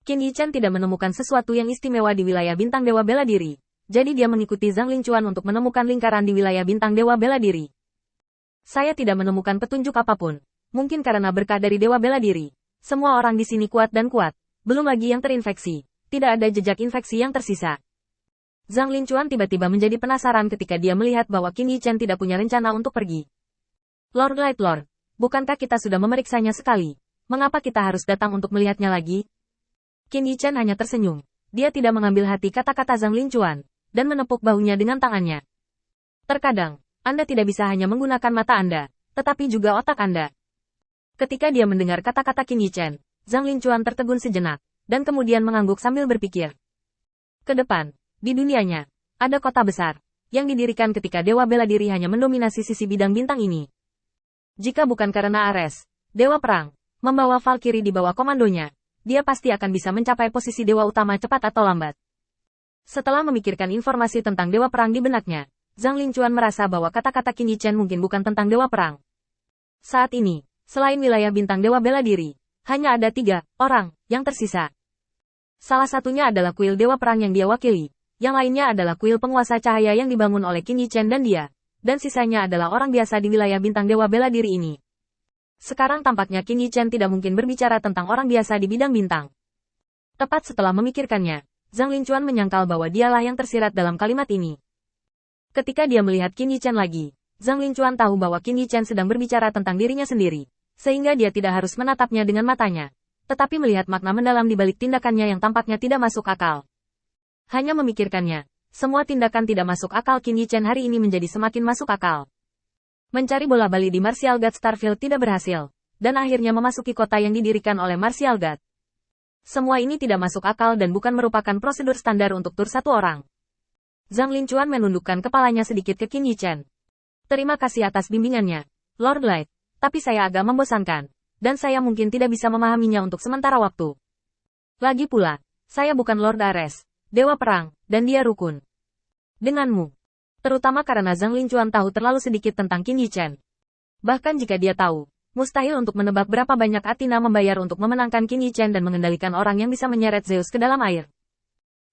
Qin Yichen tidak menemukan sesuatu yang istimewa di wilayah bintang Dewa Bela Diri. Jadi dia mengikuti Zhang Linchuan untuk menemukan lingkaran di wilayah bintang Dewa Bela Diri. Saya tidak menemukan petunjuk apapun. Mungkin karena berkah dari Dewa Bela Diri. Semua orang di sini kuat dan kuat. Belum lagi yang terinfeksi. Tidak ada jejak infeksi yang tersisa. Zhang Linchuan tiba-tiba menjadi penasaran ketika dia melihat bahwa Qin Yichen tidak punya rencana untuk pergi. Lord Light Lord, bukankah kita sudah memeriksanya sekali? Mengapa kita harus datang untuk melihatnya lagi? Qin Yichen hanya tersenyum. Dia tidak mengambil hati kata-kata Zhang Linchuan, dan menepuk bahunya dengan tangannya. Terkadang, Anda tidak bisa hanya menggunakan mata Anda, tetapi juga otak Anda. Ketika dia mendengar kata-kata Qin Yichen, Zhang Linchuan tertegun sejenak, dan kemudian mengangguk sambil berpikir. Ke depan, di dunianya, ada kota besar, yang didirikan ketika Dewa Bela Diri hanya mendominasi sisi bidang bintang ini. Jika bukan karena Ares, Dewa Perang, membawa Valkyrie di bawah komandonya, dia pasti akan bisa mencapai posisi Dewa Utama cepat atau lambat. Setelah memikirkan informasi tentang Dewa Perang di benaknya, Zhang Linchuan merasa bahwa kata-kata Qin Yichen mungkin bukan tentang Dewa Perang. Saat ini, selain wilayah bintang Dewa Bela Diri, hanya ada 3 orang yang tersisa. Salah satunya adalah kuil Dewa Perang yang dia wakili. Yang lainnya adalah kuil penguasa cahaya yang dibangun oleh Qin Yichen dan dia. Dan sisanya adalah orang biasa di wilayah bintang Dewa Bela Diri ini. Sekarang tampaknya Qin Yichen tidak mungkin berbicara tentang orang biasa di bidang bintang. Tepat setelah memikirkannya, Zhang Linchuan menyangkal bahwa dialah yang tersirat dalam kalimat ini. Ketika dia melihat Qin Yichen lagi, Zhang Linchuan tahu bahwa Qin Yichen sedang berbicara tentang dirinya sendiri. Sehingga dia tidak harus menatapnya dengan matanya. Tetapi melihat makna mendalam di balik tindakannya yang tampaknya tidak masuk akal. Hanya memikirkannya, semua tindakan tidak masuk akal Qin Yichen hari ini menjadi semakin masuk akal. Mencari bola bali di Martial God Starfield tidak berhasil, dan akhirnya memasuki kota yang didirikan oleh Martial God. Semua ini tidak masuk akal dan bukan merupakan prosedur standar untuk tur satu orang. Zhang Linchuan menundukkan kepalanya sedikit ke Qin Yichen. Terima kasih atas bimbingannya, Lord Light, tapi saya agak membosankan, dan saya mungkin tidak bisa memahaminya untuk sementara waktu. Lagi pula, saya bukan Lord Ares, Dewa Perang, dan dia rukun denganmu. Terutama karena Zhang Linchuan tahu terlalu sedikit tentang Qin Yichen. Bahkan jika dia tahu, mustahil untuk menebak berapa banyak Athena membayar untuk memenangkan Qin Yichen dan mengendalikan orang yang bisa menyeret Zeus ke dalam air.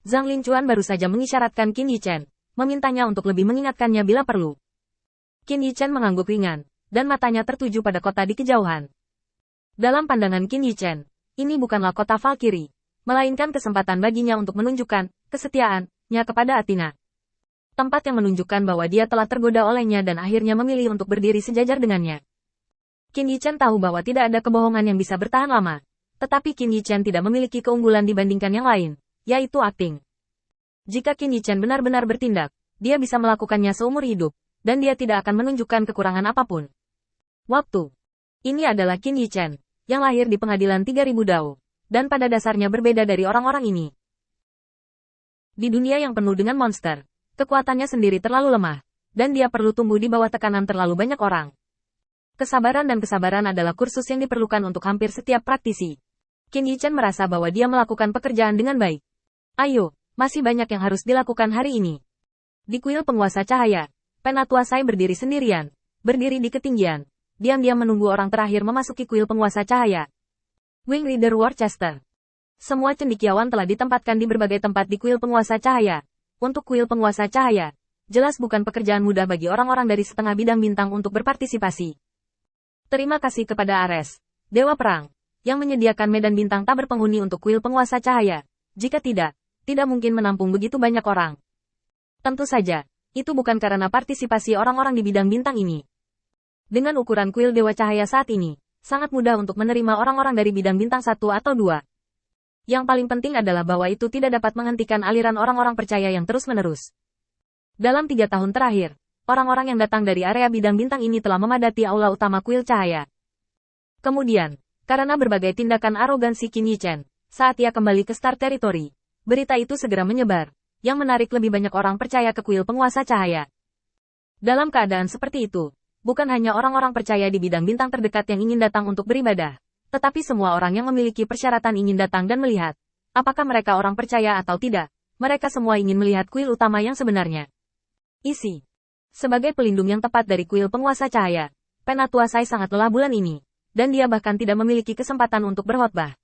Zhang Linchuan baru saja mengisyaratkan Qin Yichen, memintanya untuk lebih mengingatkannya bila perlu. Qin Yichen mengangguk ringan, dan matanya tertuju pada kota di kejauhan. Dalam pandangan Qin Yichen, ini bukanlah kota Valkyrie, melainkan kesempatan baginya untuk menunjukkan kesetiaannya kepada Athena. Tempat yang menunjukkan bahwa dia telah tergoda olehnya dan akhirnya memilih untuk berdiri sejajar dengannya. Qin Yichen tahu bahwa tidak ada kebohongan yang bisa bertahan lama. Tetapi Qin Yichen tidak memiliki keunggulan dibandingkan yang lain, yaitu akting. Jika Qin Yichen benar-benar bertindak, dia bisa melakukannya seumur hidup, dan dia tidak akan menunjukkan kekurangan apapun. Waktu. Ini adalah Qin Yichen, yang lahir di pengadilan 3000 Dao. Dan pada dasarnya berbeda dari orang-orang ini. Di dunia yang penuh dengan monster, kekuatannya sendiri terlalu lemah, dan dia perlu tumbuh di bawah tekanan terlalu banyak orang. Kesabaran dan kesabaran adalah kursus yang diperlukan untuk hampir setiap praktisi. Qin Yichen merasa bahwa dia melakukan pekerjaan dengan baik. Ayo, masih banyak yang harus dilakukan hari ini. Di kuil penguasa cahaya, Penatua Sai berdiri sendirian, berdiri di ketinggian, diam-diam menunggu orang terakhir memasuki kuil penguasa cahaya. Wing Leader Worcester. Semua cendekiawan telah ditempatkan di berbagai tempat di kuil penguasa cahaya. Untuk kuil penguasa cahaya, jelas bukan pekerjaan mudah bagi orang-orang dari setengah bidang bintang untuk berpartisipasi. Terima kasih kepada Ares, Dewa Perang, yang menyediakan medan bintang tak berpenghuni untuk kuil penguasa cahaya. Jika tidak mungkin menampung begitu banyak orang. Tentu saja, itu bukan karena partisipasi orang-orang di bidang bintang ini. Dengan ukuran kuil Dewa Cahaya saat ini, sangat mudah untuk menerima orang-orang dari bidang bintang 1 atau 2. Yang paling penting adalah bahwa itu tidak dapat menghentikan aliran orang-orang percaya yang terus-menerus. Dalam 3 tahun terakhir, orang-orang yang datang dari area bidang bintang ini telah memadati aula utama kuil cahaya. Kemudian, karena berbagai tindakan arogansi Qin Yichen, saat ia kembali ke Star Territory, berita itu segera menyebar, yang menarik lebih banyak orang percaya ke kuil penguasa cahaya. Dalam keadaan seperti itu, bukan hanya orang-orang percaya di bidang bintang terdekat yang ingin datang untuk beribadah, tetapi semua orang yang memiliki persyaratan ingin datang dan melihat. Apakah mereka orang percaya atau tidak, mereka semua ingin melihat kuil utama yang sebenarnya. Isi. Sebagai pelindung yang tepat dari kuil penguasa cahaya, Penatua Sai sangat lelah bulan ini, dan dia bahkan tidak memiliki kesempatan untuk berkhotbah.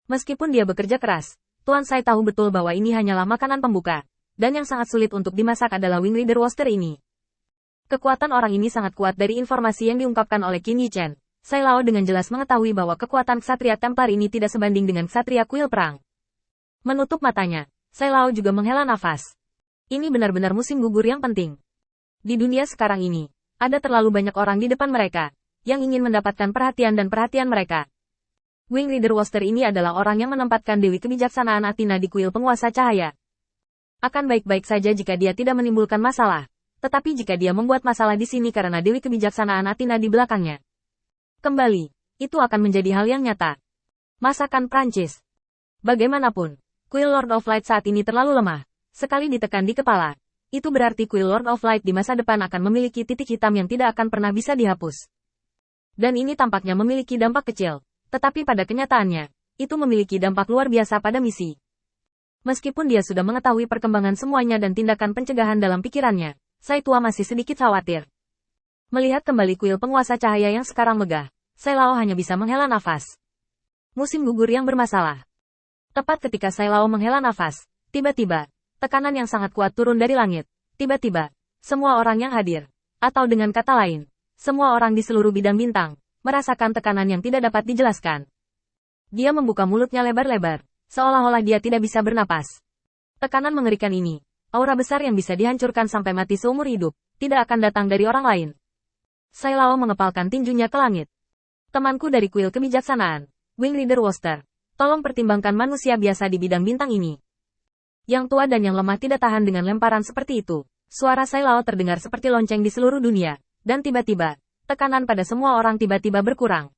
Meskipun dia bekerja keras, Tuan Sai tahu betul bahwa ini hanyalah makanan pembuka, dan yang sangat sulit untuk dimasak adalah Wing Leader Roaster ini. Kekuatan orang ini sangat kuat dari informasi yang diungkapkan oleh Qin Yichen. Sai Lao dengan jelas mengetahui bahwa kekuatan Ksatria Templar ini tidak sebanding dengan Ksatria Kuil Perang. Menutup matanya, Sai Lao juga menghela nafas. Ini benar-benar musim gugur yang penting. Di dunia sekarang ini, ada terlalu banyak orang di depan mereka, yang ingin mendapatkan perhatian dan perhatian mereka. Wing Leader Roaster ini adalah orang yang menempatkan Dewi Kebijaksanaan Athena di kuil penguasa cahaya. Akan baik-baik saja jika dia tidak menimbulkan masalah, tetapi jika dia membuat masalah di sini karena Dewi Kebijaksanaan Athena di belakangnya. Kembali, itu akan menjadi hal yang nyata. Masakan Prancis. Bagaimanapun, kuil Lord of Light saat ini terlalu lemah. Sekali ditekan di kepala, itu berarti kuil Lord of Light di masa depan akan memiliki titik hitam yang tidak akan pernah bisa dihapus. Dan ini tampaknya memiliki dampak kecil, tetapi pada kenyataannya, itu memiliki dampak luar biasa pada misi. Meskipun dia sudah mengetahui perkembangan semuanya dan tindakan pencegahan dalam pikirannya, Sai Tua masih sedikit khawatir. Melihat kembali kuil penguasa cahaya yang sekarang megah, Sai Lao hanya bisa menghela nafas. Musim gugur yang bermasalah. Tepat ketika Sai Lao menghela nafas, tiba-tiba, tekanan yang sangat kuat turun dari langit. Tiba-tiba, semua orang yang hadir, atau dengan kata lain, semua orang di seluruh bidang bintang, merasakan tekanan yang tidak dapat dijelaskan. Dia membuka mulutnya lebar-lebar, seolah-olah dia tidak bisa bernapas. Tekanan mengerikan ini, aura besar yang bisa dihancurkan sampai mati seumur hidup, tidak akan datang dari orang lain. Sai Lao mengepalkan tinjunya ke langit. Temanku dari kuil kebijaksanaan, Wing Leader Roaster, tolong pertimbangkan manusia biasa di bidang bintang ini. Yang tua dan yang lemah tidak tahan dengan lemparan seperti itu. Suara Sai Lao terdengar seperti lonceng di seluruh dunia, dan tiba-tiba, tekanan pada semua orang tiba-tiba berkurang.